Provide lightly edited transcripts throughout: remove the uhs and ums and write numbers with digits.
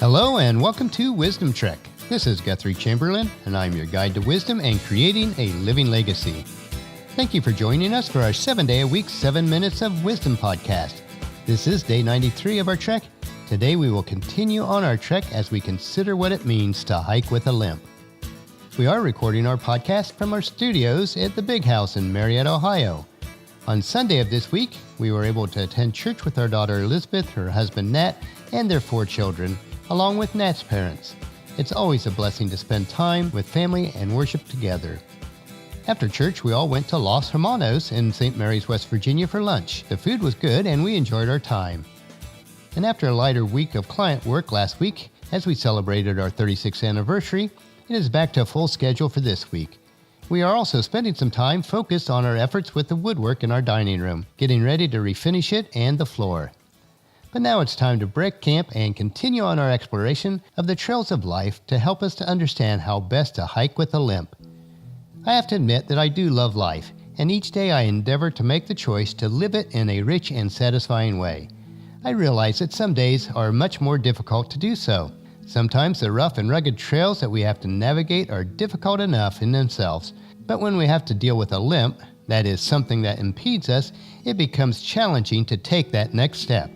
Hello and welcome to Wisdom Trek. This is Guthrie Chamberlain, and I'm your guide to wisdom and creating a living legacy. Thank you for joining us for our 7-day-a-week 7 Minutes of Wisdom podcast. This is day 93 of our trek. Today we will continue on our trek as we consider what it means to hike with a limp. We are recording our podcast from our studios at the Big House in Marietta, Ohio. On Sunday of this week, we were able to attend church with our daughter Elizabeth, her husband Nat, and their 4 children, along with Nat's parents. It's always a blessing to spend time with family and worship together. After church, we all went to Los Hermanos in St. Mary's, West Virginia for lunch. The food was good and we enjoyed our time. And after a lighter week of client work last week, as we celebrated our 36th anniversary, it is back to a full schedule for this week. We are also spending some time focused on our efforts with the woodwork in our dining room, getting ready to refinish it and the floor. But now it's time to break camp and continue on our exploration of the trails of life to help us to understand how best to hike with a limp. I have to admit that I do love life, and each day I endeavor to make the choice to live it in a rich and satisfying way. I realize that some days are much more difficult to do so. Sometimes the rough and rugged trails that we have to navigate are difficult enough in themselves, but when we have to deal with a limp, that is something that impedes us, it becomes challenging to take that next step.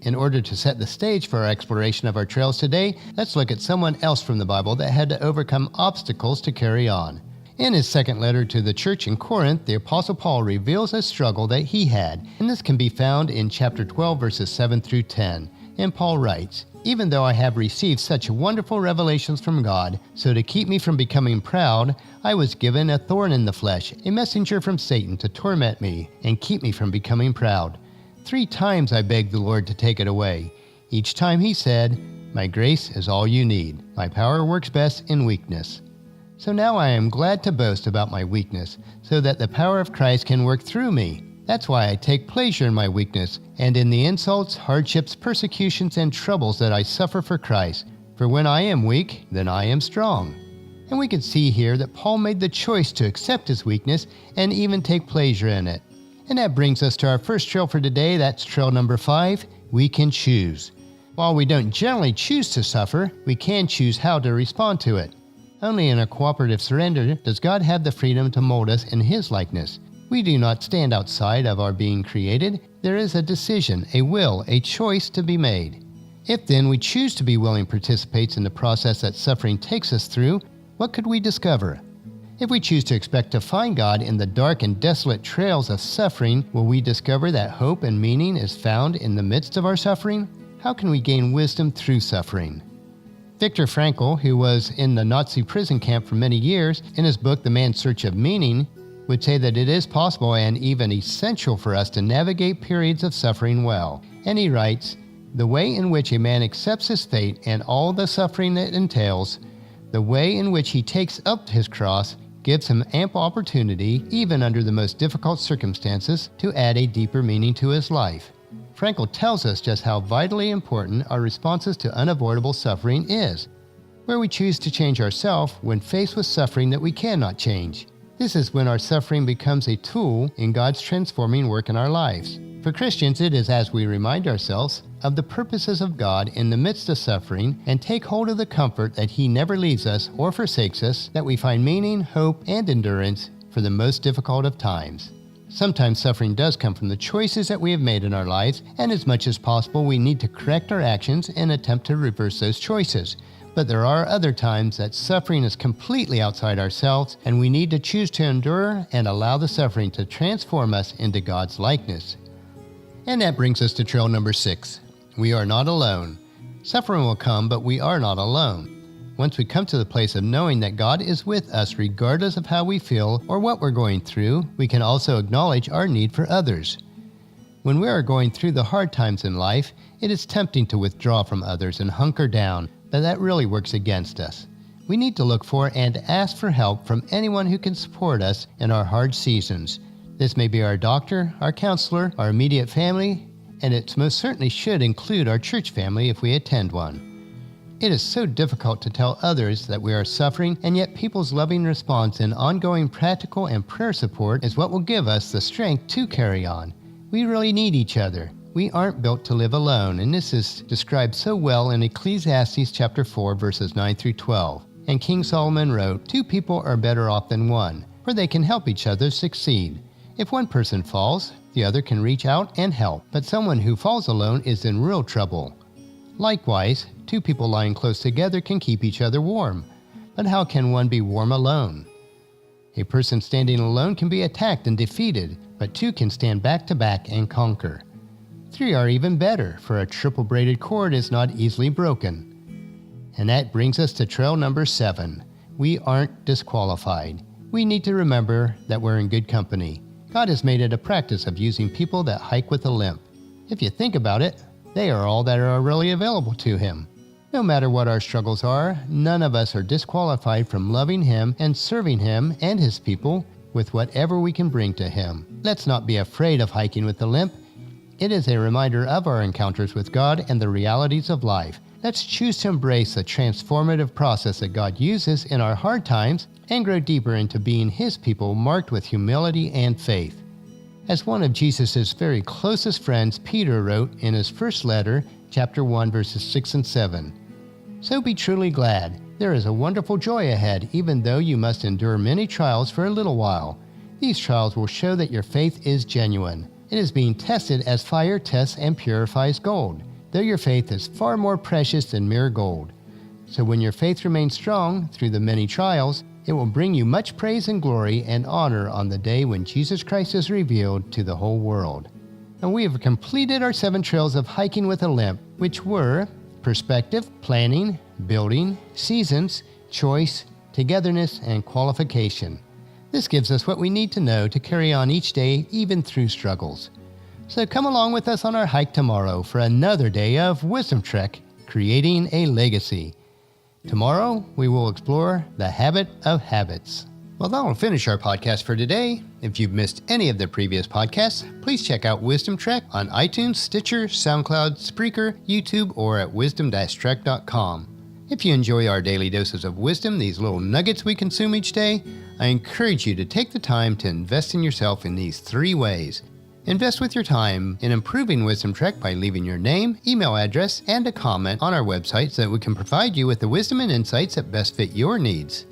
In order to set the stage for our exploration of our trails today, let's look at someone else from the Bible that had to overcome obstacles to carry on. In his second letter to the church in Corinth, the Apostle Paul reveals a struggle that he had, and this can be found in chapter 12, verses 7 through 10. And Paul writes, "Even though I have received such wonderful revelations from God, so to keep me from becoming proud, I was given a thorn in the flesh, a messenger from Satan to torment me and keep me from becoming proud. 3 times I begged the Lord to take it away. Each time he said, 'My grace is all you need. My power works best in weakness.' So now I am glad to boast about my weakness, so that the power of Christ can work through me. That's why I take pleasure in my weakness, and in the insults, hardships, persecutions, and troubles that I suffer for Christ. For when I am weak, then I am strong." And we can see here that Paul made the choice to accept his weakness and even take pleasure in it. And that brings us to our first trail for today. That's trail number 5. We can choose. While we don't generally choose to suffer, we can choose how to respond to it. Only in a cooperative surrender does God have the freedom to mold us in His likeness. We do not stand outside of our being created. There is a decision, a will, a choice to be made. If then we choose to be willing participants in the process that suffering takes us through, what could we discover? If we choose to expect to find God in the dark and desolate trails of suffering, will we discover that hope and meaning is found in the midst of our suffering? How can we gain wisdom through suffering? Viktor Frankl, who was in the Nazi prison camp for many years, in his book The Man's Search of Meaning, would say that it is possible and even essential for us to navigate periods of suffering well. And he writes, "The way in which a man accepts his fate and all the suffering it entails, the way in which he takes up his cross, gives him ample opportunity, even under the most difficult circumstances, to add a deeper meaning to his life." Frankl tells us just how vitally important our responses to unavoidable suffering is, where we choose to change ourselves when faced with suffering that we cannot change. This is when our suffering becomes a tool in God's transforming work in our lives. For Christians, it is as we remind ourselves of the purposes of God in the midst of suffering and take hold of the comfort that He never leaves us or forsakes us, that we find meaning, hope, and endurance for the most difficult of times. Sometimes suffering does come from the choices that we have made in our lives, and as much as possible we need to correct our actions and attempt to reverse those choices. But there are other times that suffering is completely outside ourselves, and we need to choose to endure and allow the suffering to transform us into God's likeness. And that brings us to trail number 6. We are not alone. Suffering will come, but we are not alone. Once we come to the place of knowing that God is with us regardless of how we feel or what we're going through, we can also acknowledge our need for others. When we are going through the hard times in life, it is tempting to withdraw from others and hunker down, but that really works against us. We need to look for and ask for help from anyone who can support us in our hard seasons. This may be our doctor, our counselor, our immediate family, and it most certainly should include our church family if we attend one. It is so difficult to tell others that we are suffering, and yet people's loving response and ongoing practical and prayer support is what will give us the strength to carry on. We really need each other. We aren't built to live alone, and this is described so well in Ecclesiastes chapter 4, verses 9 through 12. And King Solomon wrote, 2 people are better off than one, for they can help each other succeed. If one person falls, the other can reach out and help, but someone who falls alone is in real trouble. Likewise, 2 people lying close together can keep each other warm, but how can one be warm alone? A person standing alone can be attacked and defeated, but 2 can stand back to back and conquer. 3 are even better, for a triple braided cord is not easily broken. And that brings us to trail number 7. We aren't disqualified. We need to remember that we're in good company. God has made it a practice of using people that hike with a limp. If you think about it, they are all that are really available to Him. No matter what our struggles are, none of us are disqualified from loving Him and serving Him and His people with whatever we can bring to Him. Let's not be afraid of hiking with a limp. It is a reminder of our encounters with God and the realities of life. Let's choose to embrace the transformative process that God uses in our hard times and grow deeper into being His people marked with humility and faith. As one of Jesus' very closest friends, Peter wrote in his first letter, chapter 1, verses 6 and 7, "So be truly glad. There is a wonderful joy ahead, even though you must endure many trials for a little while. These trials will show that your faith is genuine. It is being tested as fire tests and purifies gold, though your faith is far more precious than mere gold. So when your faith remains strong through the many trials, it will bring you much praise and glory and honor on the day when Jesus Christ is revealed to the whole world." And we have completed our 7 trails of hiking with a limp, which were perspective, planning, building, seasons, choice, togetherness, and qualification. This gives us what we need to know to carry on each day, even through struggles. So come along with us on our hike tomorrow for another day of Wisdom Trek, Creating a Legacy. Tomorrow, we will explore the habit of habits. Well, that will finish our podcast for today. If you've missed any of the previous podcasts, please check out Wisdom Trek on iTunes, Stitcher, SoundCloud, Spreaker, YouTube, or at wisdom-trek.com. If you enjoy our daily doses of wisdom, these little nuggets we consume each day, I encourage you to take the time to invest in yourself in these 3 ways. Invest with your time in improving Wisdom Trek by leaving your name, email address, and a comment on our website so that we can provide you with the wisdom and insights that best fit your needs.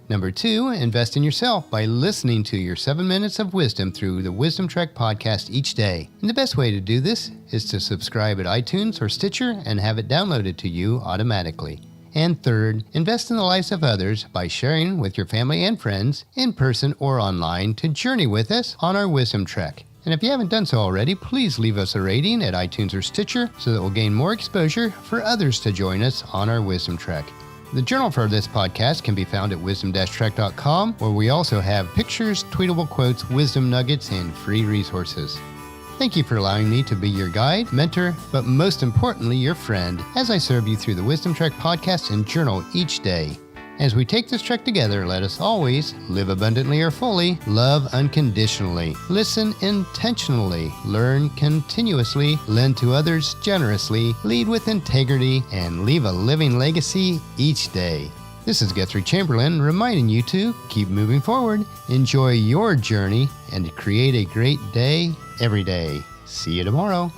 Number 2, invest in yourself by listening to your 7 minutes of wisdom through the Wisdom Trek podcast each day. And the best way to do this is to subscribe at iTunes or Stitcher and have it downloaded to you automatically. And third, invest in the lives of others by sharing with your family and friends, in person or online, to journey with us on our Wisdom Trek. And if you haven't done so already, please leave us a rating at iTunes or Stitcher so that we'll gain more exposure for others to join us on our Wisdom Trek. The journal for this podcast can be found at wisdom-trek.com, where we also have pictures, tweetable quotes, wisdom nuggets, and free resources. Thank you for allowing me to be your guide, mentor, but most importantly, your friend, as I serve you through the Wisdom Trek podcast and journal each day. As we take this trek together, let us always live abundantly or fully, love unconditionally, listen intentionally, learn continuously, lend to others generously, lead with integrity, and leave a living legacy each day. This is Guthrie Chamberlain reminding you to keep moving forward, enjoy your journey, and to create a great day every day. See you tomorrow.